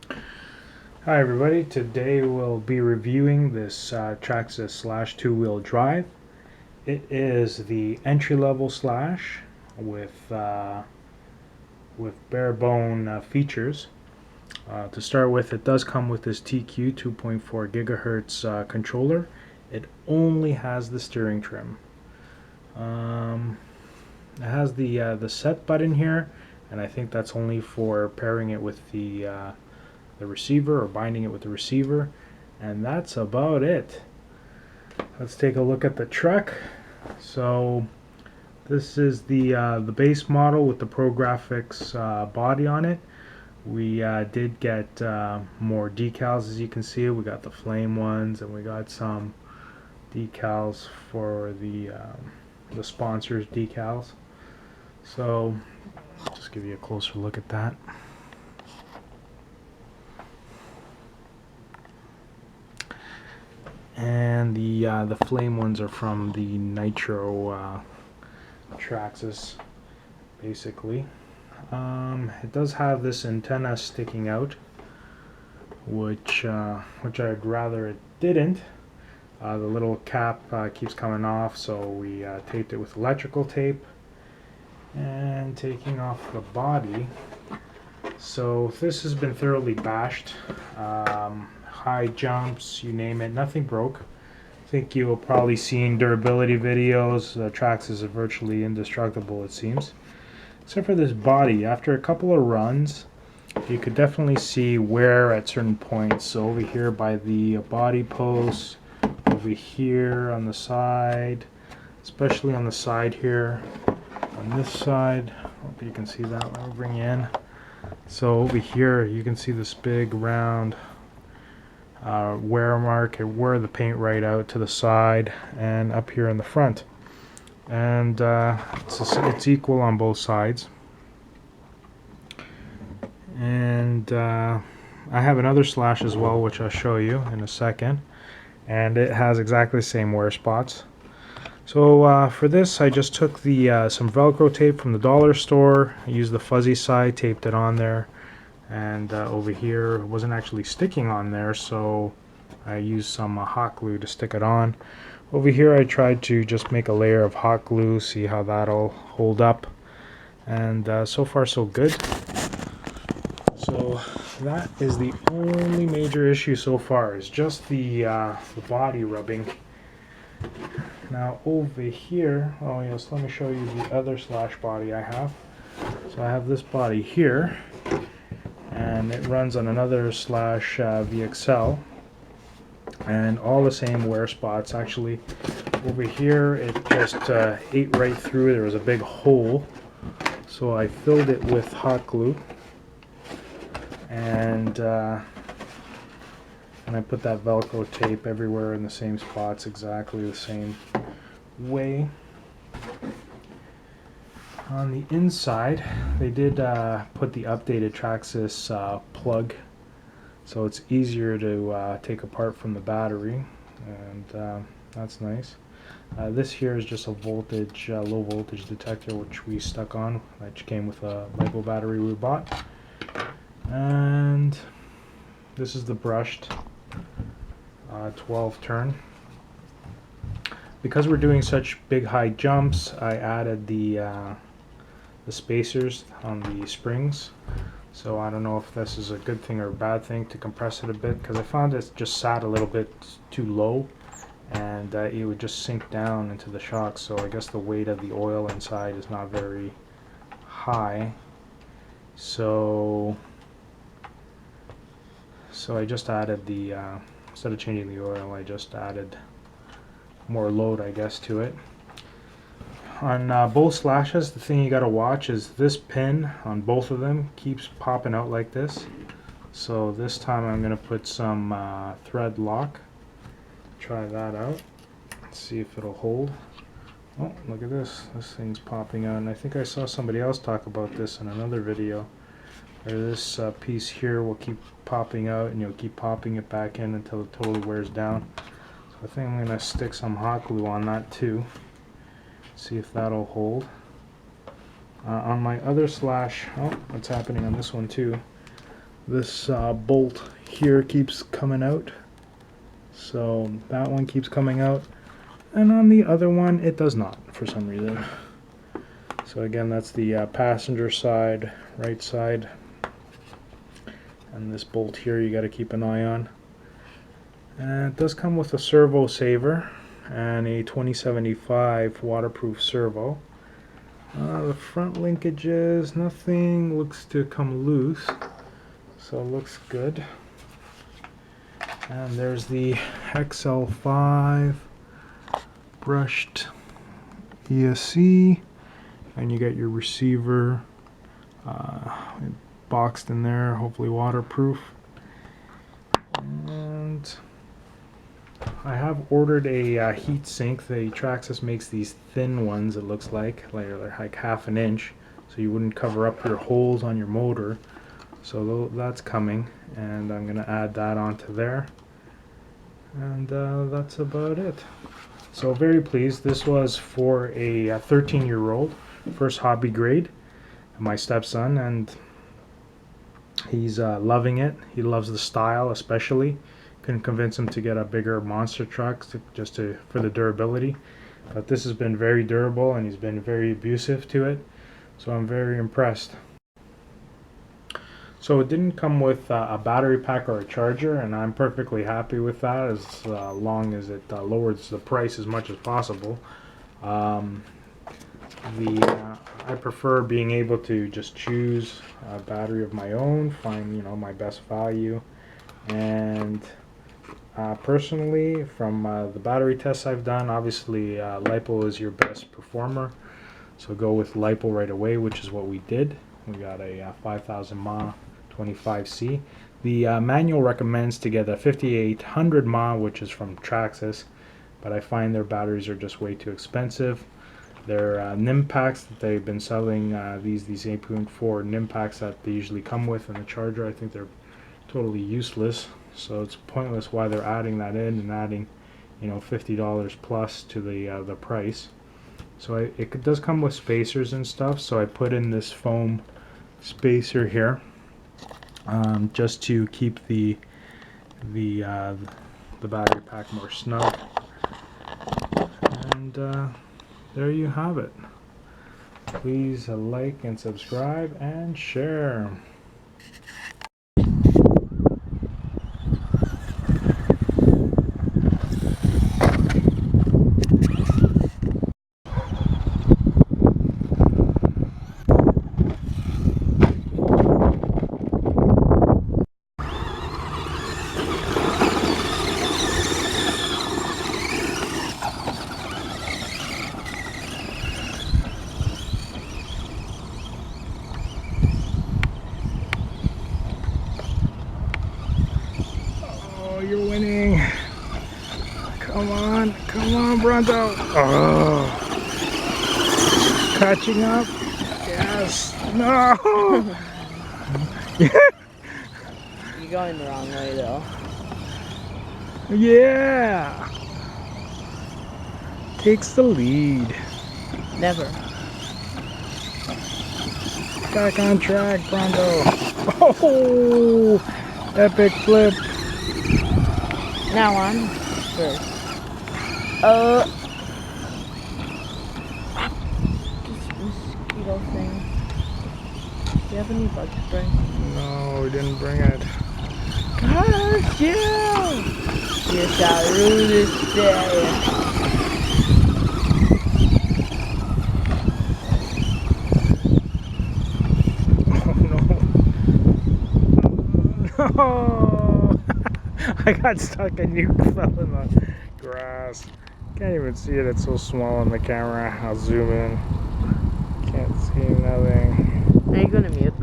Hi everybody, today we'll be reviewing this Traxxas Slash two-wheel drive. It is the entry-level Slash with bare bone features. To start with, it does come with this TQ 2.4 gigahertz controller. It only has the steering trim. It has the set button here, and I think that's only for pairing it with the receiver or binding it with the receiver, and that's about it. Let's take a look at the truck. So this is the base model with the Pro Graphics body on it. We did get more decals, as you can see. We got the flame ones, and we got some decals for the sponsors decals. So just give you a closer look at that. And the flame ones are from the Nitro Traxxas, basically. It does have this antenna sticking out, which I'd rather it didn't. The little cap keeps coming off, so we taped it with electrical tape. And taking off the body, so this has been thoroughly bashed. High jumps, you name it, nothing broke. I think you will probably seen durability videos. Traxxas is virtually indestructible, it seems, except for this body. After a couple of runs, you could definitely see wear at certain points. So over here by the body post, over here on the side, especially on the side here, on this side, hope you can see that when we bring you in. So over here you can see this big round wear mark. It wore the paint right out to the side and up here in the front, and it's equal on both sides. And I have another Slash as well, which I'll show you in a second, and it has exactly the same wear spots. So for this, I just took the some Velcro tape from the dollar store. I used the fuzzy side, taped it on there, and over here it wasn't actually sticking on there, so I used some hot glue to stick it on. Over here I tried to just make a layer of hot glue, see how that'll hold up, and so far so good. So that is the only major issue so far, is just the body rubbing. Now over here, oh yes, let me show you the other Slash body I have. So I have this body here, and it runs on another Slash VXL, and all the same wear spots. Actually, over here it just ate right through. There was a big hole, so I filled it with hot glue, and I put that Velcro tape everywhere in the same spots, exactly the same way. On the inside, they did put the updated Traxxas plug, so it's easier to take apart from the battery, and that's nice. This here is just a voltage, low voltage detector, which we stuck on, which came with a LiPo battery we bought. And this is the brushed 12 turn. Because we're doing such big high jumps, I added the spacers on the springs. So I don't know if this is a good thing or a bad thing to compress it a bit, because I found it just sat a little bit too low, and it would just sink down into the shocks. So I guess the weight of the oil inside is not very high. So I just added the instead of changing the oil, I just added more load, I guess, to it. On both Slashes, the thing you gotta watch is this pin on both of them keeps popping out like this. So this time I'm gonna put some thread lock. Try that out. Let's see if it'll hold. Oh, look at this. This thing's popping out, and I think I saw somebody else talk about this in another video, where this piece here will keep popping out, and you'll keep popping it back in until it totally wears down. So I think I'm gonna stick some hot glue on that too. See if that'll hold. On my other Slash, oh, what's happening on this one too? this bolt here keeps coming out. So that one keeps coming out. And on the other one, it does not for some reason. So again, that's the passenger side, right side. And this bolt here you got to keep an eye on. And it does come with a servo saver and a 2075 waterproof servo. The front linkages, nothing looks to come loose, so it looks good. And there's the XL5 brushed ESC, and you got your receiver boxed in there, hopefully waterproof. And I have ordered a heat sink. The Traxxas makes these thin ones, it looks like. They're like half an inch, so you wouldn't cover up your holes on your motor. So that's coming, and I'm going to add that onto there. And that's about it. So very pleased. This was for a 13-year-old, first hobby grade, my stepson, and he's loving it. He loves the style especially. Couldn't convince him to get a bigger monster truck for the durability, but this has been very durable and he's been very abusive to it, so I'm very impressed. So it didn't come with a battery pack or a charger, and I'm perfectly happy with that as long as it lowers the price as much as possible. I prefer being able to just choose a battery of my own, find my best value, and personally, from the battery tests I've done, obviously LiPo is your best performer, so go with LiPo right away, which is what we did. We got a 5000 mAh 25C. The manual recommends to get a 5800 mAh, which is from Traxxas, but I find their batteries are just way too expensive. Their NIM packs that they've been selling, these 8.4 NIM packs that they usually come with, and the charger, I think they're totally useless. So it's pointless why they're adding that in and adding, $50 plus to the price. So it does come with spacers and stuff. So I put in this foam spacer here, just to keep the battery pack more snug. And there you have it. Please like and subscribe and share. You're winning. Come on, Bronto. Oh, catching up. Yes. No. You're going the wrong way though. Yeah. Takes the lead. Never. Back on track, Bronto. Oh, epic flip. Now on first. This mosquito thing. Do you have any bug spray? No, we didn't bring it. Gosh, yeah! You shall rule this day. Oh no. I got stuck and you fell in the grass. Can't even see it, it's so small on the camera. I'll zoom in. Can't see nothing. Are you gonna mute